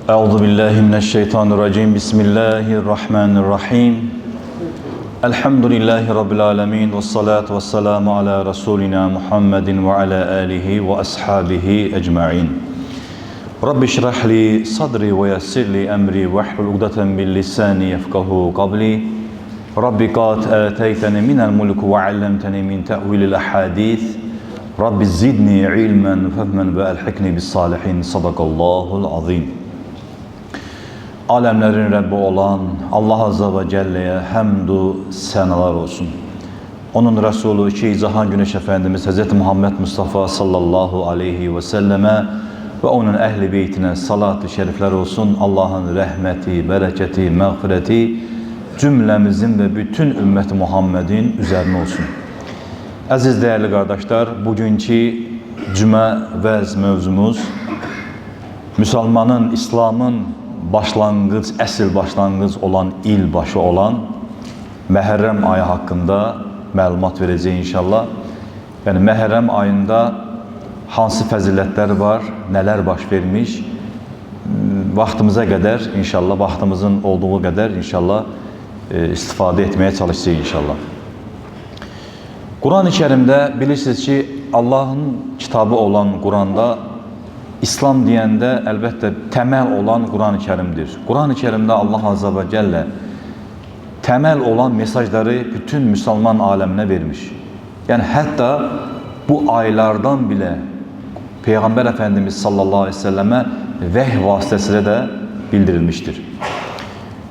Euzu billahi mineşşeytanirracim. Bismillahirrahmanirrahim. Elhamdülillahi rabbil alamin ve salatu vesselamu ala rasulina Muhammedin ve ala alihi ve ashabihi ecmaîn. Rabbi şrah li sadri ve yessir li emri ve hlul ukdeten min lisani yefkahu kavli. Rabbi qad ateyteni minel mulku ve allamteni min tevilil ahadith. Rabbi zidni ilmen fehmen ve elhikni bis salihin. Sadakallahul azim. Alemlerin Rabbi olan Allah Azze ve Celle'ye hamdü senalar olsun. Onun Resulü iki Cihan Güneş Efendimiz Hz. Muhammed Mustafa sallallahu aleyhi ve selleme ve onun ehli beytine salat-ı şerifler olsun. Allah'ın rahmeti, bereketi, mağfireti cümlemizin ve bütün ümmeti Muhammed'in üzerine olsun. Aziz değerli kardeşler, bugünkü cüme vəz mövzumuz Müslümanın, İslam'ın başlangıç, əsl başlangıç olan il başı olan Məhərrəm ayı hakkında məlumat vereceğiz inşallah. Yani Məhərrəm ayında hansı fəzilətlər var, neler baş vermiş, vaxtımıza qədər inşallah, vaxtımızın olduğu qədər inşallah istifade etmeye çalışacağız inşallah. Kur'an-ı Kerim'de bilirsiniz ki Allah'ın kitabı olan Kur'an'da İslam deyəndə əlbəttə təməl olan Kur'an-ı Kerim'dir. Kur'an-ı Kerim'de Allah Azze ve Celle təməl olan mesajları bütün Müslüman alemine vermiş. Yani hatta bu aylardan bile Peygamber Efendimiz sallallahu aleyhi ve selleme vəhy vasitəsilə də bildirilmiştir.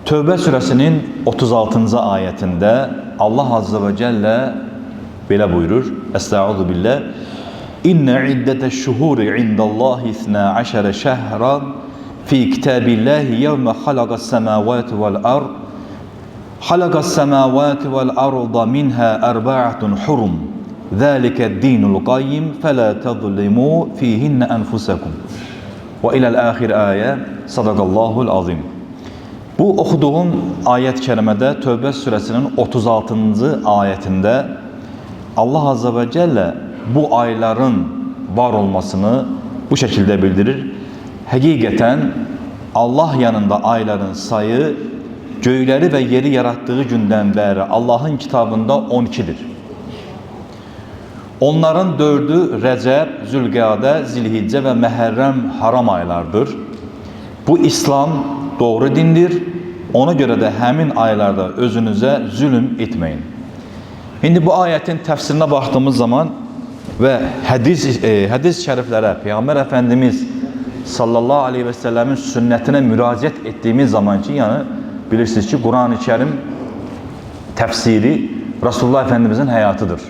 Tövbə suresinin 36. ayetinde Allah Azze ve Celle belə buyurur. Estaizu billah. İnne iddete'ş-şuhuri indallahi 12 şehran fi kitabillahi yevme halaqas-semavati vel-ard. Halaqas-semavati vel-arda minha arba'atun hurum. Zalike'd-dinul qayyim fela tezlimu fihinne enfusakum. Ve ila'l-ahir ayet. Sadakallahul azim. Bu okuduğum ayet-i kerimede Tövbe suresinin 36. ayetinde Allah Azze ve Celle bu ayların var olmasını bu şekilde bildirir. Hakikaten Allah yanında ayların sayı göyleri ve yeri yarattığı günden beri Allah'ın kitabında 12'dir. Onların 4'ü Recep, Zülqa'de, Zilhicce ve Məhərrəm haram aylardır. Bu İslam doğru dindir. Ona göre de həmin aylarda özünüze zulüm etmeyin. Şimdi bu ayetin tefsirine baktığımız zaman ve hadis-i şeriflere Peygamber Efendimiz sallallahu aleyhi ve sellemin sünnetine müracaat ettiğimiz zaman ki yani bilirsiniz ki Kur'an-ı Kerim tefsiri Resulullah Efendimizin hayatıdır.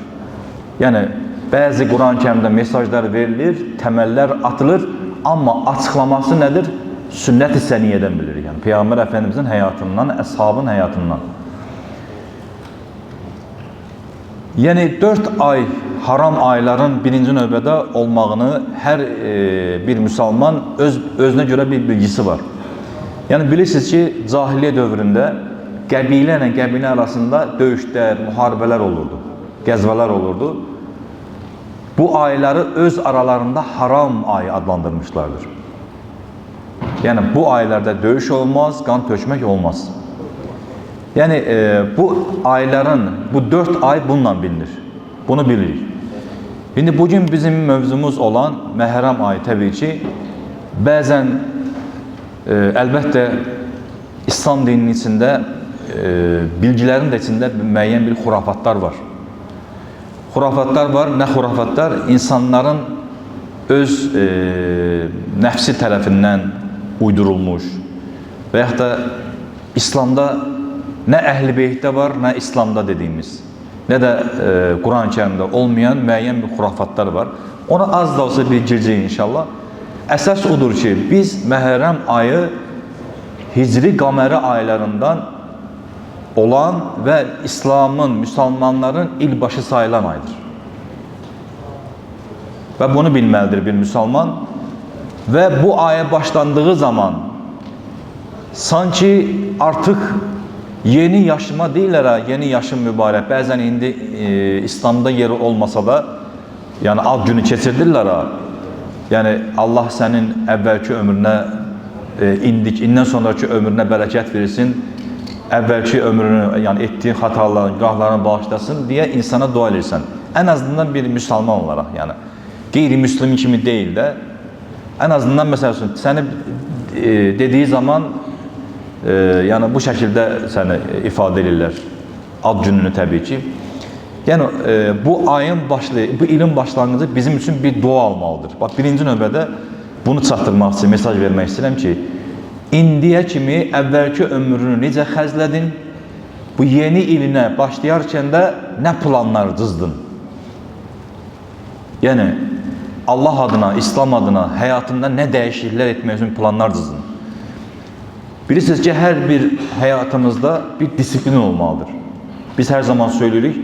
Yani bazı Kur'an-ı Kerim'de mesajlar verilir, temeller atılır ama açıklaması nedir? Sünnet-i seniyeden bilir. Yani Peygamber Efendimizin hayatından, eshabın hayatından. Yani 4 ay haram ayların birinci növbədə olmağını her bir Müslüman özüne göre bir bilgisi var. Yani bilirsiniz ki cahiliye dövründe qəbilə ilə qəbilə arasında döyüşlər, müharibələr olurdu, gəzvələr olurdu. Bu ayları öz aralarında haram ay adlandırmışlardır. Yani bu aylarda döyüş olmaz, kan tökmek olmaz. Yani bu ayların, bu 4 ay bununla bilinir. Bunu bilirik. Şimdi bugün bizim mövzumuz olan Məhərrəm ayı tabii ki bazen elbette İslam dininin içinde bilgilerin de içinde müəyyən bir hurafatlar var. Hurafatlar var. Ne hurafatlar? İnsanların öz nəfsi tərəfindən uydurulmuş veyahut da İslam'da ne Əhl-i Beyt'te var, ne İslam'da dediğimiz, ne de Kur'an-ı Kerim'de olmayan müəyyən bir hurafatlar var. Ona az da olsa bir gireceğiz inşallah. Əsas odur ki, biz Məhərrəm ayı Hicri qameri aylarından olan ve İslam'ın, Müslümanların ilbaşı sayılan aydır. Ve bunu bilməlidir bir Müslüman. Ve bu aya başlandığı zaman sanki artık yeni yaşıma deyirlər ha, yeni yaşım mübarək. Bəzən indi İslam'da yeri olmasa da yani ad günü keçirdirlər ha. Yani Allah senin evvelki ömrüne indən sonraki ömrünə bərəkət versin, əvvəlki ömrünü, yəni etdiyin xataların, günahlarını bağışlasın deyə insana dua edirsən. Ən azından bir müsəlman olaraq, yəni qeyri-müslim kimi deyil də, ən azından məsəl üçün səni dediyi zaman yəni bu şəkildə səni ifadə edirlər, ad gününü təbii ki. Yəni bu ayın bu ilin başlanğıcı bizim üçün bir dua almalıdır. Bax, birinci növbədə bunu çatdırmaq üçün mesaj vermək istəyirəm ki, indiyə kimi əvvəlki ömrünü necə xərclədin, bu yeni ilinə başlayarkən də nə planlar cızdın? Yəni, Allah adına, İslam adına, həyatında nə dəyişikliklər etmək üçün planlar cızdın? Bilirsiniz ki, hər bir həyatımızda bir disiplin olmalıdır. Biz hər zaman söyləyirik,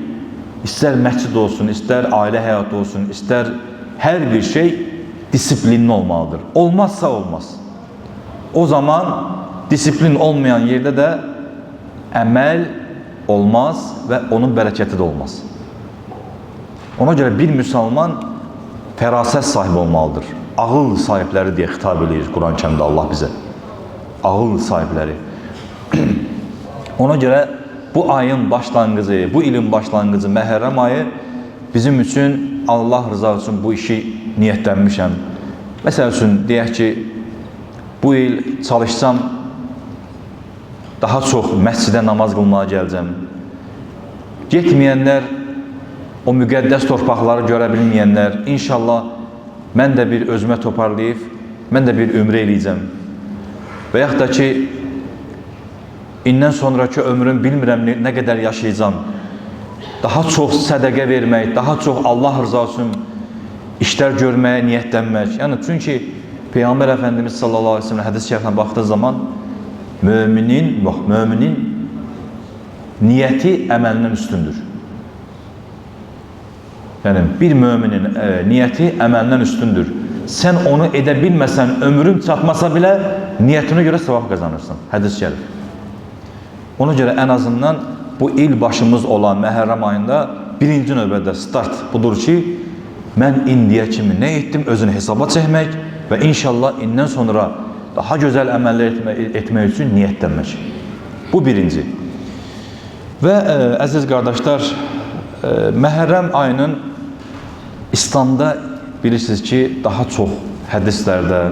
istər məscid olsun, istər ailə həyatı olsun, istər hər bir şey disiplinli olmalıdır. Olmazsa olmaz. O zaman disiplin olmayan yerdə də əməl olmaz və onun bərəkəti də olmaz. Ona görə bir müsəlman fərasət sahibi olmalıdır. Ağıl sahibləri deyə xitab edir Quran-ı Kərimdə Allah bizə. Ağıl sahibləri. Ona görə bu ayın başlanğıcı, bu ilin başlanğıcı Məhərrəm ayı bizim üçün Allah rızası üçün bu işi niyyətlənmişəm. Məsəl üçün, deyək ki, bu il çalışsam, daha çox məscidə namaz qılmağa gələcəm. Getməyənlər, o müqəddəs torpaqları görə bilməyənlər, inşallah mən də bir özümə toparlayıb, mən də bir ömrə eləyəcəm. Və yaxud da ki, indən sonraki ömrüm bilmirəm nə qədər yaşayacağım. Daha çox sədəqə vermək, daha çox Allah rızası üçün işlər görməyə niyyətlənmək. Yəni, çünki Peyğəmbər Əfəndimiz sallallahu aleyhi ve sellem hədis şəriflərinə baxdığı zaman möminin niyyəti əməlindən üstündür. Yəni, bir möminin niyyəti əməlindən üstündür. Sən onu edə bilməsən, ömrün çatmasa belə niyyətinə görə savab qazanırsan. Hədis şərif. Ona görə ən azından bu il başımız olan Məhərrəm ayında birinci növbədə start budur ki, mən indiyə kimi nə etdim, özünü hesaba çəkmək və inşallah indən sonra daha gözəl əməllər etmək üçün niyyətlənmək. Bu birinci. Və əziz qardaşlar, Məhərrəm ayının İslamda bilirsiniz ki, daha çox hədislərdə,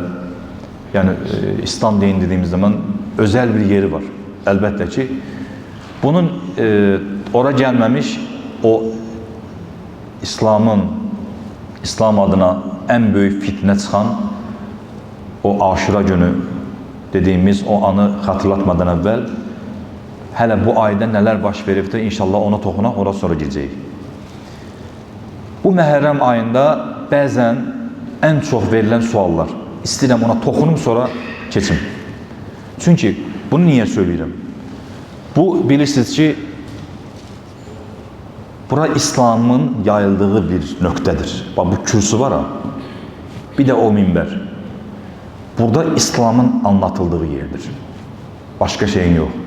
yəni İslam dini dediyimiz zaman özəl bir yeri var. Əlbəttə ki, bunun ora gəlməmiş o İslam adına ən böyük fitnə çıxan o Aşura günü dediyimiz o anı xatırlatmadan əvvəl hələ bu ayda nələr baş veribdir, inşallah ona toxunaq, ora sonra girəcəyik. Bu Məhərrəm ayında bəzən ən çox verilən suallar, istəyirəm ona toxunum, sonra keçim. Çünki bunu niyə söyləyirəm? Bu, bilirsiniz ki, bura İslamın yayıldığı bir nöqtədir. Bax, bu kürsü var ha, bir də o minbər. Burada İslamın anlatıldığı yerdir. Başqa şeyin yox.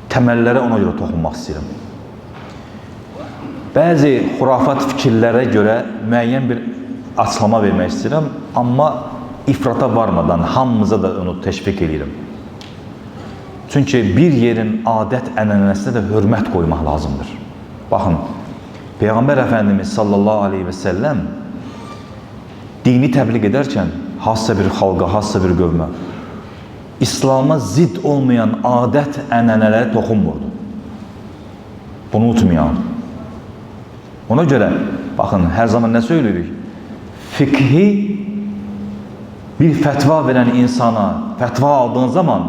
Təməllərə ona görə toxunmaq istəyirəm. Bəzi xurafat fikirlərə görə müəyyən bir açıqlama vermək istəyirəm, amma ifrata varmadan hamımıza da onu təşviq edirəm. Çünki bir yerin adət ənənəsinə də hörmət qoymaq lazımdır. Baxın, Peyğəmbər Əfəndimiz sallallahu aleyhi və səlləm dini təbliğ edərkən hansısa bir xalqa, hansısa bir qövmə İslama zidd olmayan adət ənənələrə toxunmurdu. Bunu unutmayalım. Ona görə, baxın, hər zaman nə söyləyirik? Fiqhi bir fətva verən insana fətva aldığın zaman,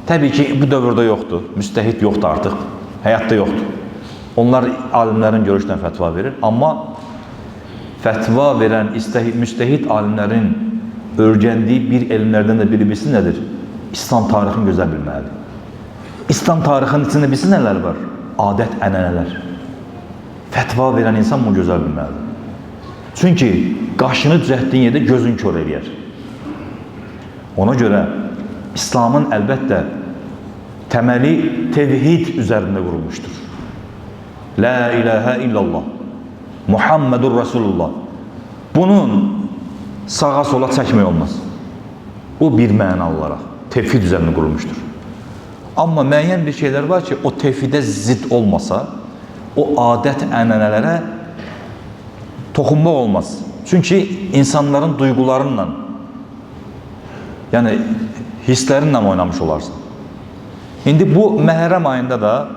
təbii ki, bu dövrdə yoxdur, müstəhid yoxdur artıq, həyatda yoxdur. Onlar alimlərin görüşdən fətva verir, amma fətva verən müstəhid alimlərin öyrəndiyi bir elmlərdən də biri bilsin nədir? İslam tarixini gözəl bilməlidir. İslam tarixinin içində bilsin nələr var? Adət, ənənələr. Fətva verən insan bunu gözəl bilməlidir. Çünki qaşını düzəltdiyin yerdə gözün kör eləyər. Ona görə İslamın əlbəttə təməli tevhid üzərində qurulmuşdur. La ilahə illallah, Muhammedur Rasulullah. Bunun sağa sola çəkmək olmaz. Bu bir mənalı olaraq tevhid üzərində qurulmuşdur. Amma müəyyən bir şeylər var ki, o tevhidə zidd olmasa, o adət ənənələrə toxunmaq olmaz. Çünki insanların duyğularıyla, yəni hisslərinlə oynamış olarsan. İndi bu Məhərrəm ayında da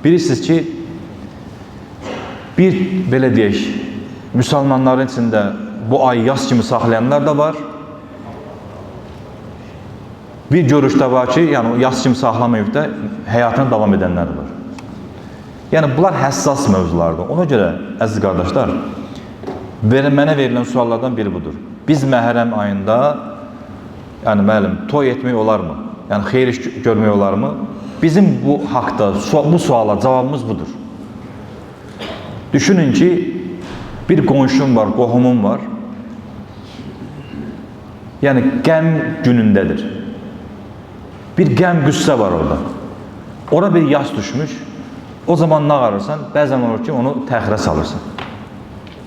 bilirsiniz ki, bir belə deyək, müsəlmanların içində bu ay yaz kimi saxlayanlar da var. Bir görüşdə var ki, yəni yaz kimi saxlamayıb da həyatına davam edənlər var. Yəni bunlar həssas mövzulardır. Ona görə əziz qardaşlar, mənə verilən suallardan biri budur. Biz Məhərrəm ayında, yəni müəllim, toy etmək olarmı? Yəni xeyir iş görmək olarmı? Bizim bu haqda, bu suala cavabımız budur. Düşünün ki, bir qonşum var, qohumum var. Yəni qəm günündədir. Bir qəm qüssə var orada. Ora bir yas düşmüş. O zaman nə qarırsan? Bəzən olur ki, onu təxirə salırsan.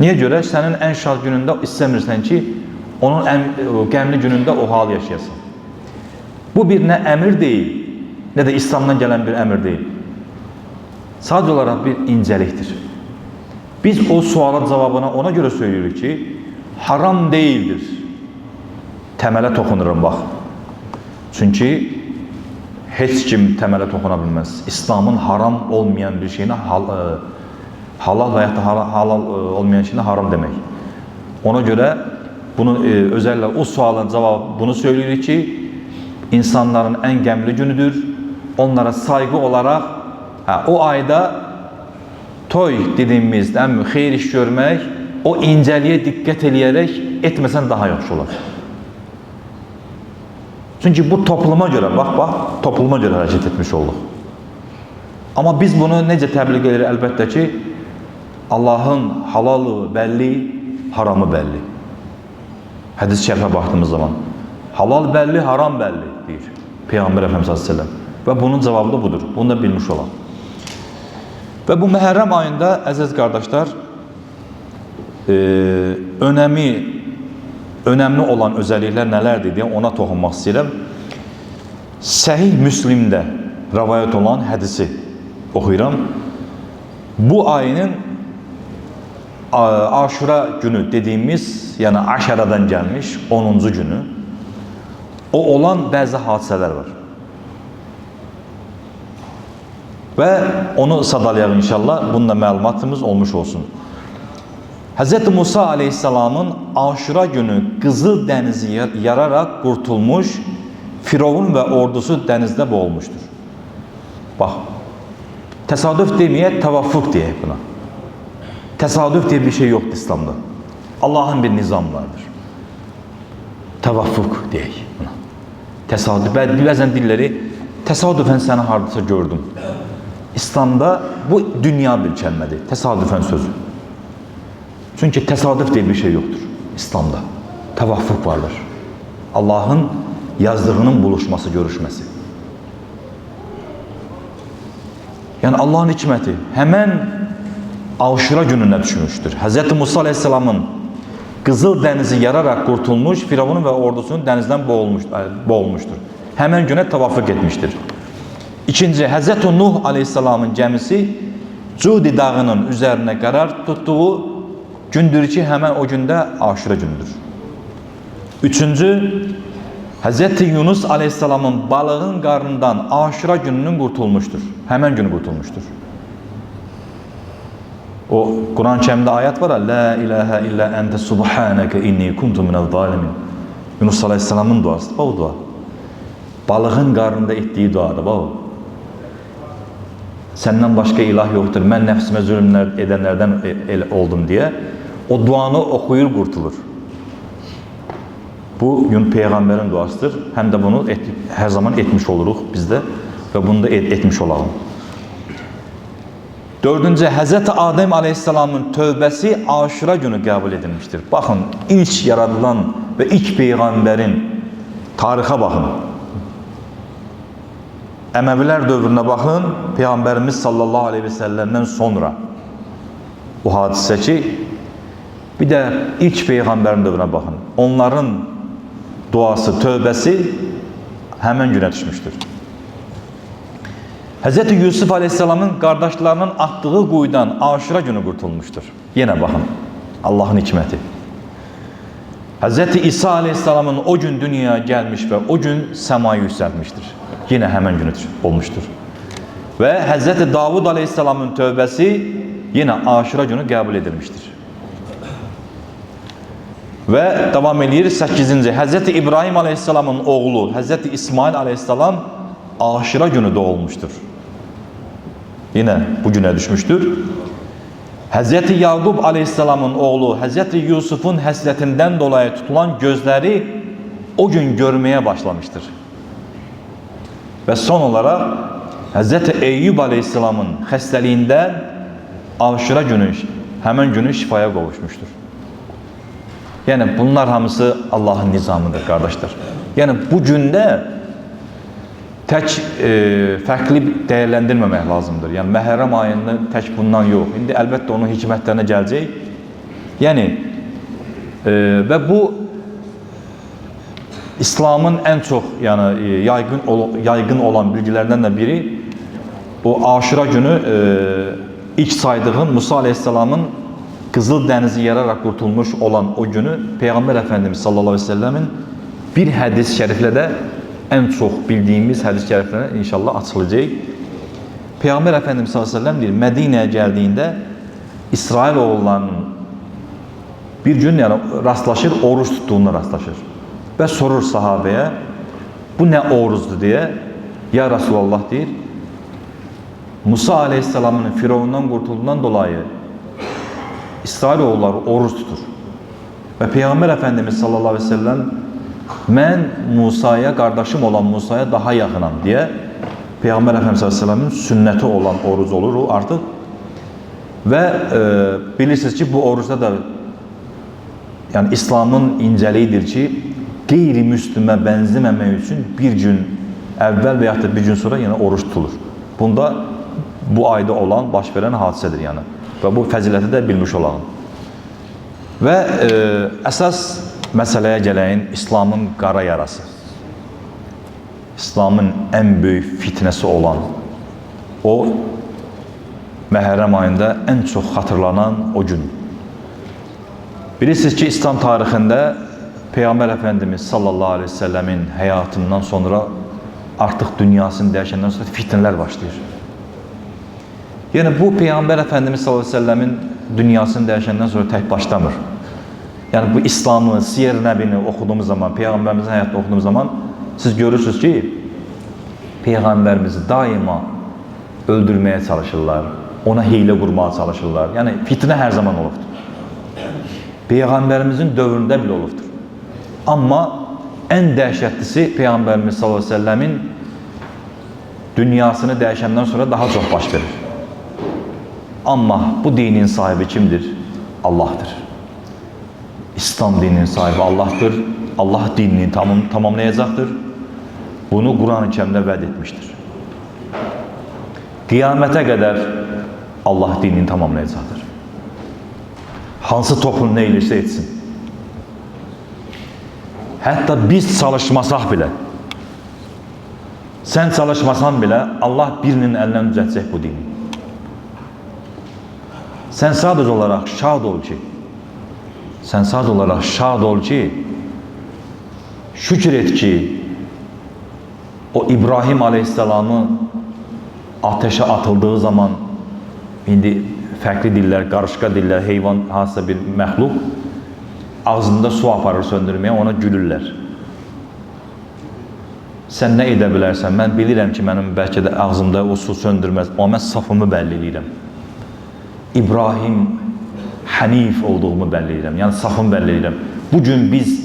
Niyə görə? Sənin ən şad günündə istəmirsən ki, onun qəmli günündə o hal yaşayasın. Bu bir nə əmr deyil, nə də İslamdan gələn bir əmr deyil. Sadəcə olaraq bir incəlikdir. Biz o sualın cavabına ona görə söyləyirik ki, haram deyildir. Təmələ toxunurum, bax. Çünki heç kim təmələ toxuna bilməz. İslamın haram olmayan bir şeyinə halal və ya da halal olmayan şeyinə haram demək. Ona görə bunu özəllə o sualın cavabı bunu söyləyirik ki, insanların ən qəmli günüdür. Onlara sayğı olaraq o ayda toy dediyimiz xeyir iş görmək, o incəliyə diqqət eləyərək etməsən daha yaxşı olar. Çünki bu topluma görə, bax, topluma görə hərəkət etmiş olduq. Amma biz bunu necə təbliğ edirik? Əlbəttə ki, Allahın halalı bəlli, haramı bəlli. Hədis-i şərifə baxdığımız zaman halal bəlli, haram bəlli deyir Peyğəmbər Əfəndimiz s.ə.v. Və bunun cavabı da budur. Bunu da bilmiş olan. Və bu Məhərrəm ayında, əziz qardaşlar, önəmli olan özəlliklər nələrdir deyə ona toxunmaq istəyirəm. Səhih Müslimdə rəvayət olan hədisi oxuyuram. Bu ayının Aşura günü dediyimiz, yəni Aşaradan gəlmiş 10-cu günü, o olan bəzi hadisələr var. Və onu sadalayaq inşallah, bununla məlumatımız olmuş olsun. Hz. Musa aleyhisselamın Aşura günü Qızıl dənizi yararaq qurtulmuş, Firavun və ordusu dənizdə boğulmuşdur. Bax, təsadüf deməyək, təvaffuq deyək buna. Təsadüf deyə bir şey yoxdur İslamda. Allahın bir nizam vardır. Təvaffuq deyək buna. Təsadüf, bəzən dilləri təsadüfən səni hardasa gördüm. İslamda bu dünya bir kəlmədir, təsadüfən sözü. Çünki təsadüf deyə bir şey yoxdur İslamda. Təvaffuq vardır. Allahın yazdığının buluşması, görüşməsi. Yəni Allahın hikməti həmən Aşura gününə düşmüşdür. Hz. Musa aleyhisselamın Qızıl dənizi yararaq qurtulmuş, Firavunun və ordusunun dənizdən boğulmuşdur. Həmən günə təvaffuq etmişdir. İkinci, Hz. Nuh aleyhisselamın gəmisi Cudi dağının üzərinə qərar tutduğu gündür ki, həmən o gündə Aşura gündür. Üçüncü, Hz. Yunus aleyhisselamın balığın qarnından Aşura gününün qurtulmuşdur. Həmən günü qurtulmuşdur. O Quran-ı Kərimdə ayət var, La ilahə illə əntə subhanəkə inni kuntu minəl zalimin. Yunus aleyhisselamın duasıdır, o dua. Balığın qarnında etdiyi duadır, o. Səndən başqa ilah yoxdur, mən nəfsimə zülmlər edənlərdən oldum deyə o duanı oxuyur, qurtulur. Bu Peyğəmbərin duasıdır. Həm də bunu hər zaman etmiş oluruq bizdə və bunu da etmiş olalım. Dördüncü, Hz. Adəm aleyhisselamın tövbəsi Aşura günü qəbul edilmişdir. Baxın, ilk yaradılan və ilk Peyğəmbərin tarixə baxın. Əməvilər dövrünə baxın, Peyğəmbərimiz sallallahu aleyhi və səlləmdən sonra bu hadisə ki, bir də ilk Peyğəmbərin dövrünə baxın. Onların duası, tövbəsi həmən günə düşmüşdür. Hz. Yusuf Aleyhisselamın qardaşlarının atdığı quyudan Aşura günü qurtulmuşdur. Yenə baxın, Allahın hikməti. Hz. İsa Aleyhisselamın o gün dünyaya gəlmiş və o gün səmaya yüksəlmişdir. Yenə həmən günü olmuşdur. Və Hz. Davud Aleyhisselamın tövbəsi yenə Aşura günü qəbul edilmişdir. Və devam edir 8-ci. Hz. İbrahim Aleyhisselamın oğlu Hz. İsmail Aleyhisselam Aşura günü doğulmuştur. Yine bu güne düşmüştür. Hz. Yaqub Aleyhisselamın oğlu Hz. Yusuf'un həsretinden dolayı tutulan gözleri o gün görmeye başlamıştır. Ve son olarak Hz. Eyyub Aleyhisselamın xəstəliyindən Aşura günü, həmən günü şifaya qovuşmuştur. Yani bunlar hamısı Allah'ın nizamıdır kardeşler. Yani bu günde tek farklı değerlendirmemek lazımdır. Yani Məhərrəm ayını tek bundan yok. Şimdi elbette onun hikmətlərinə gələcək. Yani ve bu İslam'ın en çok yani yaygın olan bilgilerden de biri o Aşura günü ilk saydığım Musa Aleyhisselam'ın Kızıl Denizi yararak kurtulmuş olan o günü Peygamber Efendimiz sallallahu aleyhi ve sellemin bir hadis-i şerifle de en çok bildiğimiz hadis-i şeriflerine inşallah açılacak. Peygamber Efendimiz sallallahu aleyhi ve sellem deyir, Medine'ye geldiğinde İsrailoğullarının bir gün yani rastlaşır, oruç tuttuğunda rastlaşır. Ve sorur sahabeye, bu ne oruçtu diye. Ya Resulallah deyir, Musa Aleyhisselam'ın Firavundan kurtulduğundan dolayı İsrailoğulları oruç tutur. Ve Peygamber Efendimiz sallallahu aleyhi ve sellem ben Musa'ya, kardeşim olan Musa'ya daha yakınım diye Peygamber Efendimiz sallallahu aleyhi ve sellem'in sünneti olan oruç olur o artık. Ve bilirsiniz ki bu oruçta da yani İslam'ın inceliğidir ki gayrimüslime benzememek için bir gün evvel veya da bir gün sonra yine oruç tutulur. Bunda bu ayda olan, baş veren hadisedir yani. Ve bu fəziləti də bilmiş olalım. Və əsas məsələyə gələyim İslamın qara yarası. İslamın en büyük fitnesi olan o Məhərrəm ayında en çok hatırlanan o gün. Bilirsiniz ki İslam tarixində Peygamber Efendimiz sallallahu aleyhi ve sellemin hayatından sonra artık dünyasını dəyişəndən sonra fitneler başlayır. Yani bu Peygamber Efendimiz sallallahu aleyhi ve sellemin dünyasını dəyişəndən sonra tek başlamır. Yani bu İslam'ı, Siyer-i Nəbini okuduğumuz zaman, Peygamberimizin hayatını okuduğumuz zaman siz görürsünüz ki Peygamberimizi daima öldürmeye çalışırlar. Ona hile kurmaya çalışırlar. Yani fitne her zaman olubdur. Peygamberimizin dövründe bile olubdur. Ama en dəhşətlisi Peygamberimiz sallallahu aleyhi ve sellemin dünyasını dəyişəndən sonra daha çok baş verir. Ama bu dinin sahibi kimdir? Allah'tır. İslam dininin sahibi Allah'tır. Allah dinini tamamlayacaktır. Bunu Kur'an-ı Kerim'de vəd etmiştir. Kıyamete kadar Allah dinini tamamlayacaktır. Hansı toplum ne ilirse etsin. Hatta biz çalışmasak bile, sen çalışmasan bile Allah birinin elinden düzeltecek bu dini. Sen sadece olarak şad ol ki, şükür et ki o İbrahim Aleyhisselam'ı ateşe atıldığı zaman indi farklı diller, karışık diller, heyvan hansısa bir məxluq ağzında su aparır söndürmeye, ona gülürler. Sen ne edə bilərsən? Ben bilirəm ki, mənim bəlkə də ağzımda o su söndürməz, ama mən safımı bəlli edirəm. İbrahim Hanif olduğumu bəlli edirəm, yani safımı bəlli edirəm. Bugün biz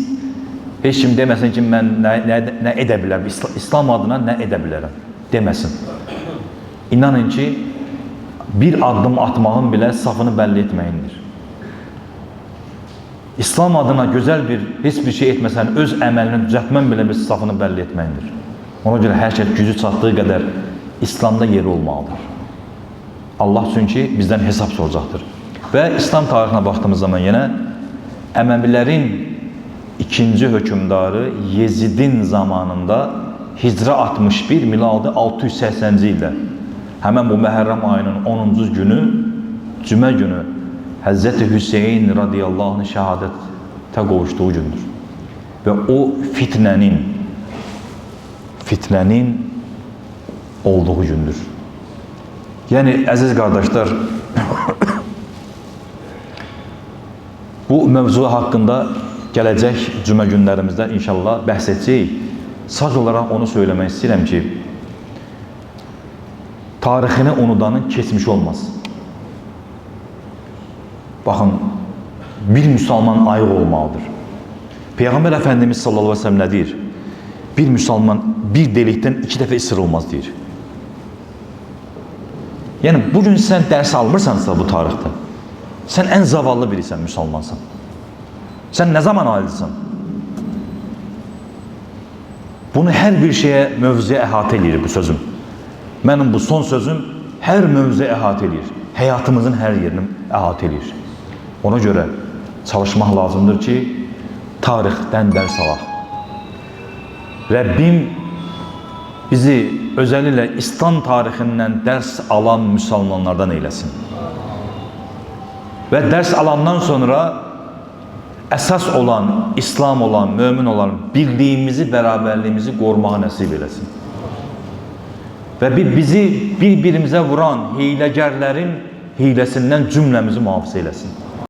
heç kim deməsin ki, mən nə edə bilərəm, İslam adına nə edə bilərəm deməsin. İnanın ki, bir addım atmağın bile safını belli etmeyindir. İslam adına güzel hiçbir şey etmesen, öz əməlini düzəltmən bile bir safını belli etmeyindir. Ona göre her şey gücü çattığı kadar İslam'da yeri olmalıdır. Allah çünkü bizden hesap soracaktır. Ve İslam tarihine baktığımız zaman yine Əməvilərin ikinci hökümdarı Yezidin zamanında Hicra 61, miladi 680-ci ildə həmən bu Məhərrəm ayının 10-cu günü, cümə günü Həzrəti Hüseyin radiyallahu anh şəhadətə qovuşduğu gündür. Və o fitnənin olduğu gündür. Yəni, əziz qardaşlar, bu mövzu haqqında gələcək cümə günlərimizdə inşallah bəhs edəcəyik. Sadəcə olaraq onu söyləmək istəyirəm ki, tarixini unudanın keçmiş olmaz. Baxın, bir müsəlman ayıq olmalıdır. Peyğəmbər Əfəndimiz sallallahu aleyhi ve sellem nə deyir? Bir müsəlman bir delikdən 2 dəfə ısırılmaz deyir. Yəni, bugün sən dərs almırsansa bu tarixdə, sən ən zavallı birisən, müsəlmansan. Sən nə zaman aildisən? Bunu hər bir şeyə, mövzuya əhatə edir bu sözüm. Mənim bu son sözüm hər mövzuya əhatə edir. Həyatımızın hər yerini əhatə edir. Ona görə çalışmaq lazımdır ki, tarixdən dərs alaq. Rəbbim bizi özəlliklə İslam tarixindən dərs alan müsəlmanlardan eyləsin. Və dərs alandan sonra əsas olan, İslam olan, mömin olan birliyimizi, bərabərliyimizi qorumağa nəsib eləsin. Və bizi bir-birimizə vuran hiyləgərlərin hiləsindən cümləmizi mühafizə eləsin.